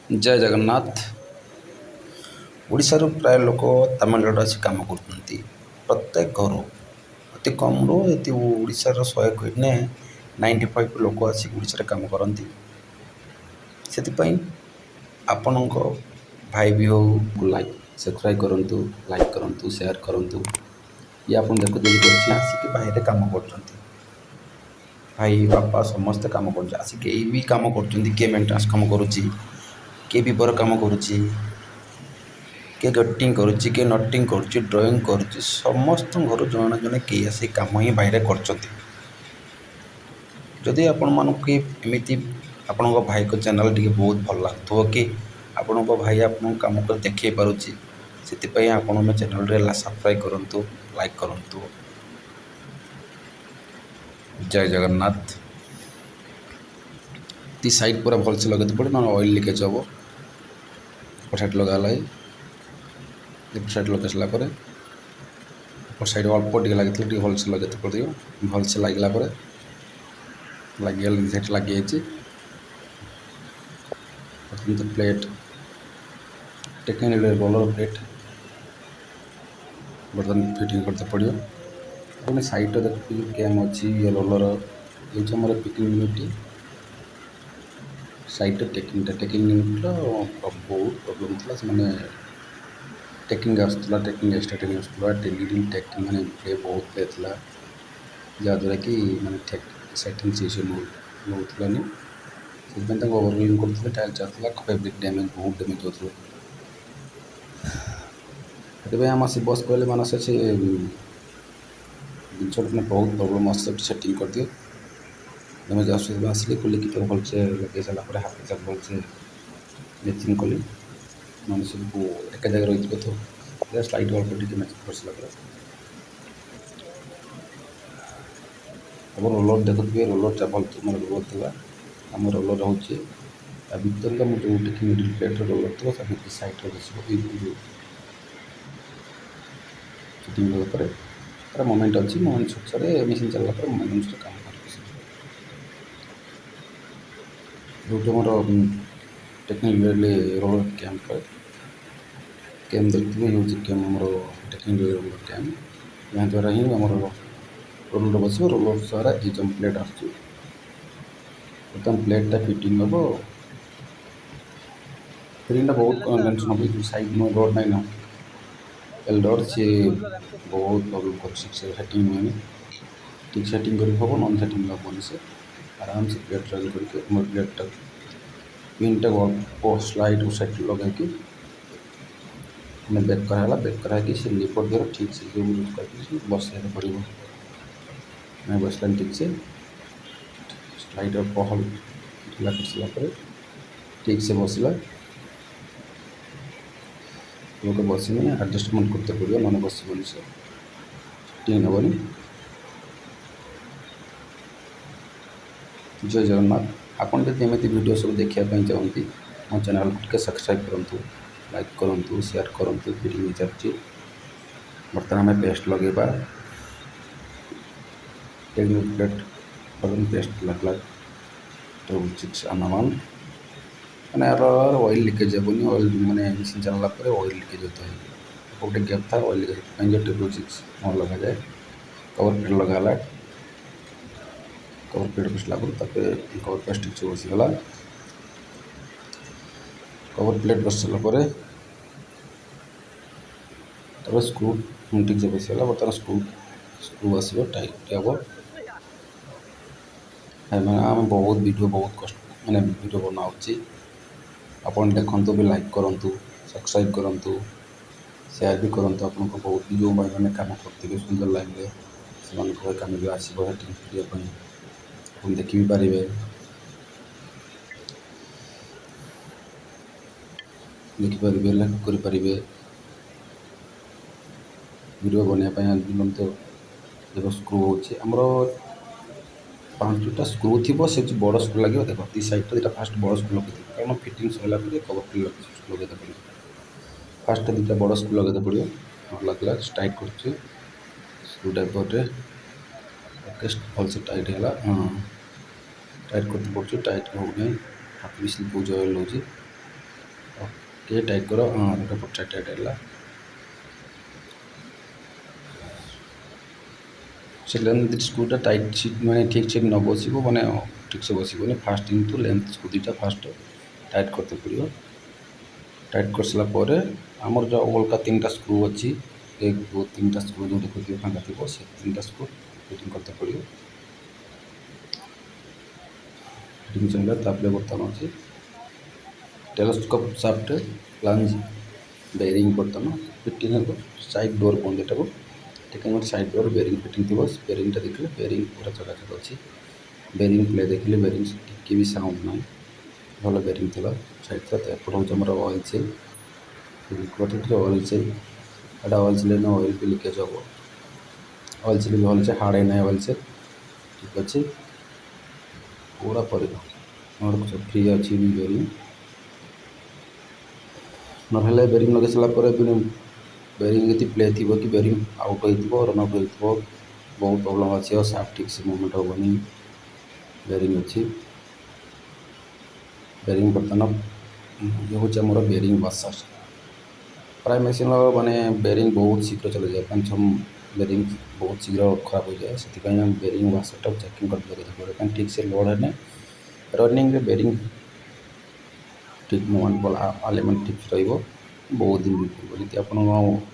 ଜୟ ଜଗନ୍ନାଥ। ଓଡ଼ିଶାରୁ ପ୍ରାୟ ଲୋକ ତାମିଲନାଡ଼ୁ ଆସି କାମ କରୁଛନ୍ତି। ପ୍ରତ୍ୟେକ ଘରୁ ଅତି କମ୍ରୁ ଏଠି ଓଡ଼ିଶାର 100 କହିଲେ 95 ଲୋକ ଆସି ଓଡ଼ିଶାରେ କାମ କରନ୍ତି। ସେଥିପାଇଁ ଆପଣଙ୍କ ଭାଇ ବି ହଉ ସବସ୍କ୍ରାଇବ୍ କରନ୍ତୁ, ଲାଇକ୍ କରନ୍ତୁ, ସେୟାର କରନ୍ତୁ। ଇଏ ଆପଣ ଦେଖୁଛନ୍ତି ଆସିକି ବାହିରେ କାମ କରୁଛନ୍ତି। ଭାଇ ବାପା ସମସ୍ତେ କାମ କରୁଛନ୍ତି। ଆସିକି ଏଇ ବି କାମ କରୁଛନ୍ତି। କିଏ ମେଣ୍ଟେନାନ୍ସ କାମ କରୁଛି, କିଏ ବିବର କାମ କରୁଛି, କିଏ କଟିଂ କରୁଛି, କିଏ ନଟିଂ କରୁଛି, ଡ୍ରଇଂ କରୁଛି। ସମସ୍ତଙ୍କ ଘରୁ ଜଣେ ଜଣେ କେହି ଆସି କାମ ହିଁ ବାହିରେ କରୁଛନ୍ତି। ଯଦି ଆପଣମାନଙ୍କୁ ଏମିତି ଆପଣଙ୍କ ଭାଇଙ୍କ ଚ୍ୟାନେଲ୍ ଟିକେ ବହୁତ ଭଲ ଲାଗୁଥିବ କି ଆପଣଙ୍କ ଭାଇ ଆପଣଙ୍କ କାମ କରି ଦେଖାଇ ପାରୁଛି, ସେଥିପାଇଁ ଆପଣ ମୋ ଚ୍ୟାନେଲ୍ରେ ସବସ୍କ୍ରାଇବ୍ କରନ୍ତୁ, ଲାଇକ୍ କରନ୍ତୁ। ଜୟ ଜଗନ୍ନାଥ। ଦି ସାଇଡ଼୍ ପୁରା ଭଲସେ ଲଗାଇତେ ପଡ଼େ, ନହେଲେ ଅଏଲ୍ ଲିକେଜ୍ ହେବ। ଏପଟ ସାଇଡ଼୍ ଲଗା ହେଲା, ଏପଟ ସାଇଡ଼୍ ଲଗାଇ ସାରିଲା ପରେ ଏପଟ ସାଇଡ଼୍ ଅଳ୍ପ ଟିକେ ଲାଗିଥିଲେ ଟିକେ ଭଲସେ ଲଗାଇତେ ପଡ଼ିବ। ଭଲସେ ଲାଗିଲା ପରେ ଲାଗିଗଲା, ସେଠି ଲାଗିଯାଇଛି। ବର୍ତ୍ତମାନ ତ ପ୍ଲେଟ୍ ଟେକ୍ନିକାଲ ରୋଲର୍ ପ୍ଲେଟ୍ ବର୍ତ୍ତମାନ ଫିଟିଂ କରିତେ ପଡ଼ିବ। ଆପଣ ସାଇଡ଼୍ରେ ଦେଖୁଥିବେ କ୍ୟାମ୍ ଅଛି, ରୋଲର୍ ହେଉଛି ଆମର ପିକିଂ ୟୁନିଟ୍। ସାଇଡ଼୍ରେ ଟେକିଂ ୟୁନିଟ୍ର ବହୁତ ପ୍ରୋବ୍ଲେମ୍ ଥିଲା। ସେମାନେ ଟେକିଂ ଆସୁଥିଲା, ଏକ୍ସଟ୍ରା ଟେକିଂ ଆସୁଥିଲା, ଟେକିଂ ମାନେ ବହୁତ ପ୍ଲେ ଥିଲା, ଯାହାଦ୍ୱାରା କି ମାନେ ସେଟିଂ ନେଉଥିଲାନି। ସେଥିପାଇଁ ତାଙ୍କୁ ଓଭରଲୋଡ଼ିଂ କରୁଥିଲେ, ଟାଇଲ୍ ଚାଲୁଥିଲା, ଫେବ୍ରିକ୍ ଡ୍ୟାମେଜ୍ ବହୁତ ଡ୍ୟାମେଜ୍ ହେଉଥିଲା। ସେଥିପାଇଁ ଆମ ସେ ବସ୍ କହିଲେ ମାନେ ସେ ଜିନିଷଟା ମାନେ ବହୁତ ପ୍ରୋବ୍ଲେମ୍ ଆସୁଛି, ସେଟିଂ କରିଦିଅ। ଡ୍ୟାମେଜ୍ ଆସୁଛି, ଆସିଲି ଖୋଲିକି ତାକୁ ଭଲସେ ଲଗାଇ ସାରିଲା ପରେ ହାତ ତାକୁ ଭଲସେ ମେଚିଂ କଲି। ମାନେ ସବୁ ଏକା ଜାଗାରେ ରହିଥିବ ତ ସ୍ଲାଇଟ୍ ଅଳ୍ପ ଟିକେ ମେଚିଂ କରିସାରିଲା ପରେ ଆପଣ ରୋଲର୍ ଦେଖୁଥିବେ, ରୋଲର୍ଟା ଭଲ ମାନେ ରୋଲର୍ ଥିଲା। ଆମ ରୋଲର୍ ହେଉଛି ତା ଭିତରେ ଆମ ଯେଉଁ ଟେକିଂ ମିଡ଼ିଲ୍ ପ୍ଲେଟ୍ର ରୋଲର୍ ଥିବ, ତା ଭିତରେ ସାଇଡ଼୍ରେ ବସିବ। ଏଇ ଯେଉଁ ଫିଟିଂ କଲା ପରେ ତା'ର ମୋମେଣ୍ଟ ଅଛି, ମୋମେଣ୍ଟ ଅନୁସାରେ ମେସିନ୍ ଚାଲିଲା ପରେ ମୋମେଣ୍ଟ ଅନୁସାରେ କାମ କରିବ। ଯେଉଁଠି ଆମର ଟେକ୍ନିକାଲ ରୋଲର୍ କ୍ୟାମ୍ ଦେଖୁଥିବେ, ହେଉଛି କ୍ୟାମ୍ ଆମର ଟେକ୍ନିକାଲ ରୋଲର୍ କ୍ୟାମ୍। ଏହାଦ୍ୱାରା ହିଁ ଆମର ରୋଲର୍ ବସିବ। ରୋଲର୍ ଦ୍ୱାରା ଏଇ ଯେଉଁ ପ୍ଲେଟ୍ ଆସୁଛି, ବର୍ତ୍ତମାନ ପ୍ଲେଟ୍ଟା ଫିଟିଂ ହେବ। ଫିଟିଂଟା ବହୁତ ଟେନସନ୍ ହେବ। ଯେଉଁ ସାଇଡ଼୍ ରୋଡ଼ ନାହିଁ ନା ଏଲ୍ ରୋଡ଼, ସିଏ ବହୁତ ପ୍ରୋବ୍ଲେମ୍ କରୁଛି। ସେ ସେଟିଂ ହୁଏନି, ଠିକ୍ ସେଟିଂ କରିକି ହେବ, ନନ୍ ସେଟିଂ ହେବନି। ସେ ଆରାମସେ ପ୍ଲେଟ୍ ଜଏନ୍ କରିକି ଆମର ପ୍ଲେଟ୍ଟା ପିନ୍ଟାକୁ ଅଳ୍ପ ସ୍ଲାଇଡ଼୍ ସାଇଡ଼୍ ଲଗାଇକି ମାନେ ବେକ୍ କରାହେଲା। ବେକ୍ କରାହେଇକି ସେ ଲିଭର୍ ଦ୍ୱାରା ଠିକ୍ ସେ ଯେଉଁ ୟୁଜ୍ କରିକି ବସାଇବାକୁ ପଡ଼ିବ। ନାଇଁ ବସିଲାନି ଠିକ୍ସେ, ସ୍ଲାଇଡ଼୍ ଅଳ୍ପ ଢିଲା କରିସାରିଲା ପରେ ଠିକ୍ ସେ ବସିଲା। ଗୋଟେ ବସିନି, ଆଡ଼ଜଷ୍ଟମେଣ୍ଟ କରତେ ପଡ଼ିବ, ନହେଲେ ବସିବନି, ସେ ଫିଟିଂ ହେବନି। ଜୟ ଜଗନ୍ନାଥ। ଆପଣ ଯଦି ଏମିତି ଭିଡ଼ିଓ ସବୁ ଦେଖିବା ପାଇଁ ଚାହୁଁନ୍ତି, ମୋ ଚ୍ୟାନେଲ୍କୁ ଟିକେ ସବସ୍କ୍ରାଇବ୍ କରନ୍ତୁ, ଲାଇକ୍ କରନ୍ତୁ, ସେୟାର କରନ୍ତୁ। ଫିଟିଂ ଚାଲିଛି। ବର୍ତ୍ତମାନ ଆମେ ପେଷ୍ଟ ଲଗାଇବା। ଟେକ୍ନିକାଲ ପ୍ଲେଟ୍ ବର୍ତ୍ତମାନ ପେଷ୍ଟ ଲାଗିଲା। ଆନାମାନ ମାନେ ଏହାର ଅଏଲ୍ ଲିକେଜ୍ ହେବନି। ଅଏଲ୍ ମାନେ ମେସିନ୍ ଚାଲିଲା ପରେ ଅଏଲ୍ ଲିକେଜ୍ ହୋଇଥାଏ। ଗୋଟେ ଗ୍ୟାପ୍ ଥାଏ ଅଏଲ୍ ଲିକେଜ୍ ପାଇଁ, ଯେ ଟେବୁଲ୍ 6 ଲଗାଯାଏ। କଭର୍ ପ୍ଲେଟ୍ ଲଗା ହେଲା। କଭର୍ ପ୍ଲେଟ୍ ବସିଲା ପରେ ତାପରେ କଭର୍ ପ୍ଲେଟ୍ ଠିକ୍ ସେ ବସିଗଲା। କଭର୍ ପ୍ଲେଟ୍ ବସି ସାରିଲା ପରେ ତାପରେ ସ୍କ୍ରୁ ଠିକ୍ ସେ ବସିଗଲା। ବର୍ତ୍ତମାନ ସ୍କ୍ରୁ ଆସିବ, ଟାଇଟ୍ ହେବ। ଆମେ ବହୁତ ଭିଡ଼ିଓ ବହୁତ କଷ୍ଟ ମାନେ ଭିଡ଼ିଓ ବନାଉଛି। ଆପଣ ଦେଖନ୍ତୁ ବି, ଲାଇକ୍ କରନ୍ତୁ, ସବସ୍କ୍ରାଇବ୍ କରନ୍ତୁ, ସେୟାର ବି କରନ୍ତୁ। ଆପଣଙ୍କ ବହୁତ ଯେଉଁମାନେ କାମ କରୁଥିବେ ସୁନ୍ଦର ଲାଇନ୍ରେ, ସେମାନଙ୍କ କାମ ବି ଆସିବ ସେଟିଂ କରିବା ପାଇଁ, ଆପଣ ଦେଖି ବି ପାରିବେ। ଦେଖିପାରିବେ, ଲାଇକ୍ କରିପାରିବେ। ଭିଡ଼ିଓ ବନେଇବା ପାଇଁ ତ ଦେଖ ସ୍କ୍ରୁ ହେଉଛି ଆମର 5ଟା ସ୍କ୍ରୁ ଥିବ। ସେ ଯେଉଁ ବଡ଼ ସ୍କ୍ରୁ ଲାଗିବ, ଦେଖ ଦି ସାଇଡ଼୍ରେ ଦୁଇଟା ଫାଷ୍ଟ ବଡ଼ ସ୍କ୍ରୁ ଲଗେଇଦେବେ, କାରଣ ଫିଟିଂ ସରିଲା ପରେ କଭର୍ ପ୍ଲେଟ୍ ଲଗେଇତେ ପଡ଼ିବ। ଫାଷ୍ଟ ଦୁଇଟା ବଡ଼ ସ୍କ୍ରୁ ଲଗେଇତେ ପଡ଼ିବ। ଲାଗିଲା, ଟାଇଟ୍ କରୁଛି ସ୍କ୍ରୁ ଡ୍ରାଇଭର୍ରେ। ଓକେ, ଭଲସେ ଟାଇଟ୍ ହେଲା। ଟାଇଟ୍ କରତେ ପଡ଼ୁଛି, ଟାଇଟ୍ ହେଉନାହିଁ, ହାତ ବି ସ୍ଲିପ୍ ହେଉଛି, ଅଏଲ୍ ହେଉଛି। ओके टाइट कर हाँ गोटे पटा टाइट है से लेंथ स्क्रूटा टाइट मैंने ठीक से न बस मैंने ठीक से बसबनी फास्ट किंतु लेंथ स्क्रू दुईटा फास्ट टाइट करते पड़ो टाइट कर सारापर आमर जो अलग 3टा स्क्रू अच्छी 1 2 3टा स्क्रू जो देखिए फाँका थी से 3टा स्क्रू फिटिंग करते पड़ो फिटिंग चलता बर्तमान अच्छी टेलीस्कोप शाफ्ट प्लांज बेरिंग बर्तमान फिटिंग साइड डोर बंद एटा ठीक गोटे साइड डोर बेरिंग फिटिंग थी बेरिंगटा देखिए बेरिंग पूरा चकाचक अच्छी बेरिंग प्ले देखिए बेरिंग टी भी साउंड ना भल बेरिंग थी साइड एपट हूँ आम ऑयल सेल ऑयल सेल एटा ऑयल सेल ऑयल भी लिकेज हम ऑयल सेल भी भलसे हार्ड है ऑयल सेल ठीक अच्छे पूरा पर फ्री अच्छी बेरिंग ना बेरिंग लगे सारापर बेरिंग यदि प्ले थी कि बेरिंग आउट हो रन आउट हो बहुत प्रॉब्लम अच्छी और साफ्ट ठीक से मूवमेंट हेनी बेरिंग अच्छी बेरिंग बर्तमान ये हूँ आमर बेरिंग वाशर प्राय मेसीन माने बेरिंग बहुत शीघ्र चले जाए 5-6 बेरिंग बहुत शीघ्र खराब हो जाए से बेरिंग वाशरटा चेकिंग कर ठीक से लोड है रनिंग बेरिंग ठीक मूवमेंट आलिमेंट ठीक रही बहुत दिन बिल्कुल जी आप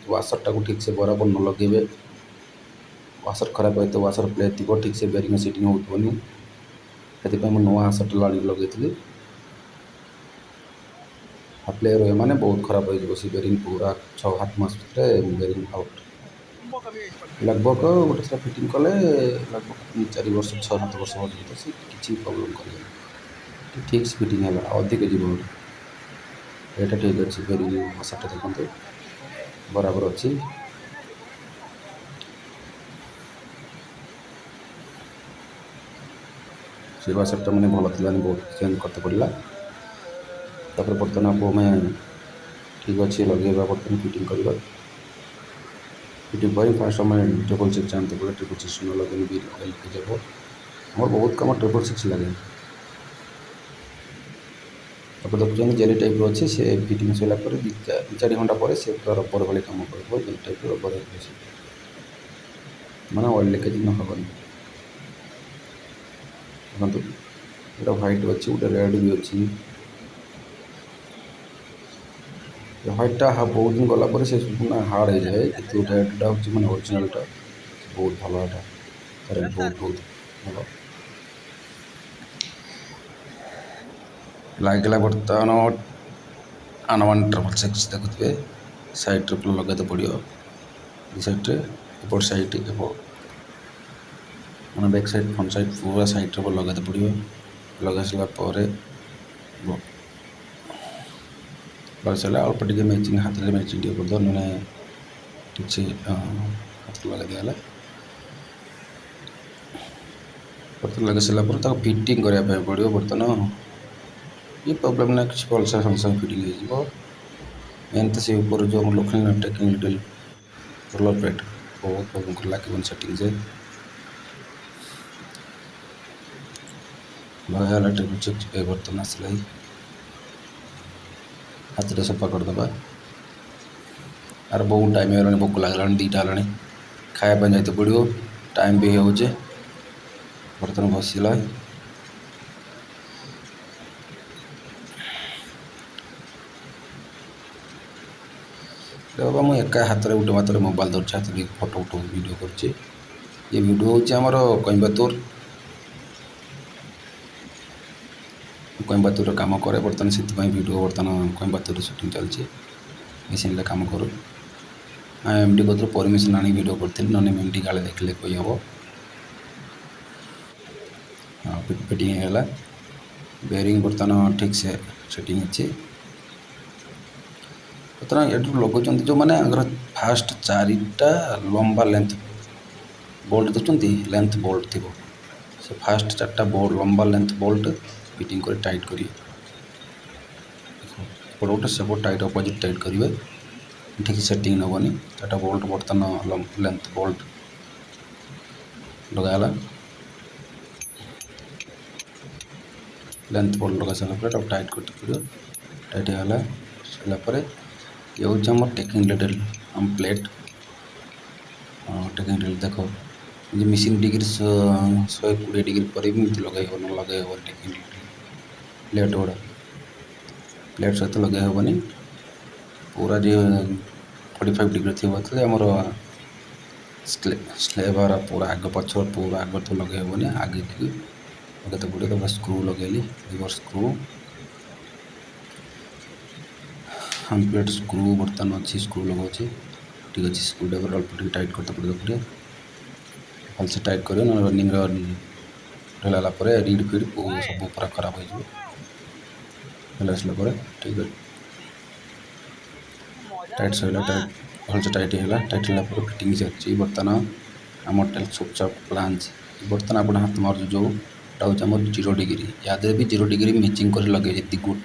वाशरटा को ठीक से बराबर न लगे वाशर खराब है तो वाशर प्ले थी ठीक से बेरिंग सीटिंग होनी से नुआ वाशरटा ला लगे प्ले रहे मैंने बहुत खराब हो बेरिंग पूरा 6-7 मास भर बेरिंग आउट लगभग गोटे थर फिटिंग कले लगभग 4 वर्ष 6-7 वर्ष पर्यटन से किसी प्रोब्लेम कर ठीक से फिटिंग है अधिक जीव यहाँ ठीक अच्छे बेरिंग वाशरटा देखते बराबर अच्छी से वाशरटा मैंने भल थी बहुत चेंज करते पड़ा तापर बर्तमान आपको मैं ठीक अच्छे लगे बर्तमान फिटिंग करवा फिटिंग पर फास्ट आम ट्रिपल सिक्स जानते पड़े ट्रिपल सिक्स न लगे भी लीकेज हम मोर बहुत कम ट्रिपल सिक्स लगे तापर देखुं जेली टाइप अच्छे से फिटिंग सरला 2-4 घंटा पर से पूरा रबर भाई कम कर जेली टाइप रबर मैंने ऑयल लीकेज न हेनी देखो ये व्हाइट अच्छी गोटे रेड भी अच्छी व्हाइटा बहुत दिन गलापर से ना हार्ड हो जाए कि रेडटा हूँ मैंने ओरिजिनालटा बहुत भलटा करेंट बहुत बहुत भल लगे बर्तमान आनवान ट्रिपल सिक्स देखुए साइड ट्रिपल लगे पड़ो साइड्रे एपट साइड मैंने बैक साइड फ्रंट साइड पूरा साइड ट्रिपल लगे पड़ो लगे सारापर लगे सारा अल्प टे मैचिंग हाथ में मैचिंग टे कर मैंने ठीक से हाथ लगे दिगला बर्तन लगे सारापर फिटिंग करने पड़ो बर्तमान ये प्रोब्लेम ना कि भलसे संगे संगे फिटिंग हो मेन तो से ऊपर जो लोखंड टेक्निक रोलर प्लेट बहुत प्रॉब्लम कर लगे सेटिंग से लगा ट्रिपल सिक्स बर्तन आसला हाथ में सफा करदे आर बहुत टाइम हो भोक लगे 2टा है खायापी जाते पड़ो टाइम भी हो बर्तन बसला बाबा मुझे एका हाथ में गोटे मात्र मोबाइल धरती हाथ में फोटो उठो वीडियो कर ये वीडियो हूँ आमर कोयम्बतूर काम करे बर्तमान से वीडियो बर्तमान कोयम्बतूर शूटिंग चलती मेसीन काम करूँ एमडी कतर परमिशन आनी वीडियो करी ना एमडी गाले देखले कही हम हाँ फिटिंग है बेरिंग बर्तमान ठीक से सेटिंग अच्छी बर्तमान ये लगुच जो मैंने अगर फास्ट 4टा लंबा लेंथ बोल्ट देखते लेंथ बोल्ट थी से फास्ट 4टा बोल्ट लंबा लेंथ बोल्ट फिटिंग कर टाइट करेंगे गोटे सेपट टाइट अपोजिट टाइट करेंगे ठीक सेटिंग नबनी 4टा बोल्ट बर्तमान लेंथ बोल्ट लगाला लेंथ बोल्ट लगा सारा टाइट करते पड़ो टाइट है सरला ये हूँ आम टेकिंग लेडल आम प्लेट टेकिंग लेडल देख ये मिशन डिग्री 120 डिग्री पर भी लगे न लगे हे टेकिंग प्लेट गुड़ा प्लेट सहित लगे हेनी पूरा जो 45 डिग्री थी आमर स्लेब पूरा आग पछ पूरा आग तो लगे हेनी आगे की लगे गुड़े तो स्क्रू लगेली रिवर्स स्क्रू हम प्लेट स्क्रू बर्तमान अच्छी स्क्रू लगा ठीक अच्छे स्क्रू ड्राइवर अल्प टाइट करते पड़े देखिए भलसे टाइट कर रनिंग ढेला रीड फिड सब पूरा खराब हो ठीक है टाइट सर टाइट भलसे टाइट है टाइट है फिटिंग से अच्छी बर्तमान आम टेल चुपचाप प्लांच बर्तमान आप हाथ मार जो 0 डिग्री याद भी 0 डिग्री मैचिंग कर लगे गुड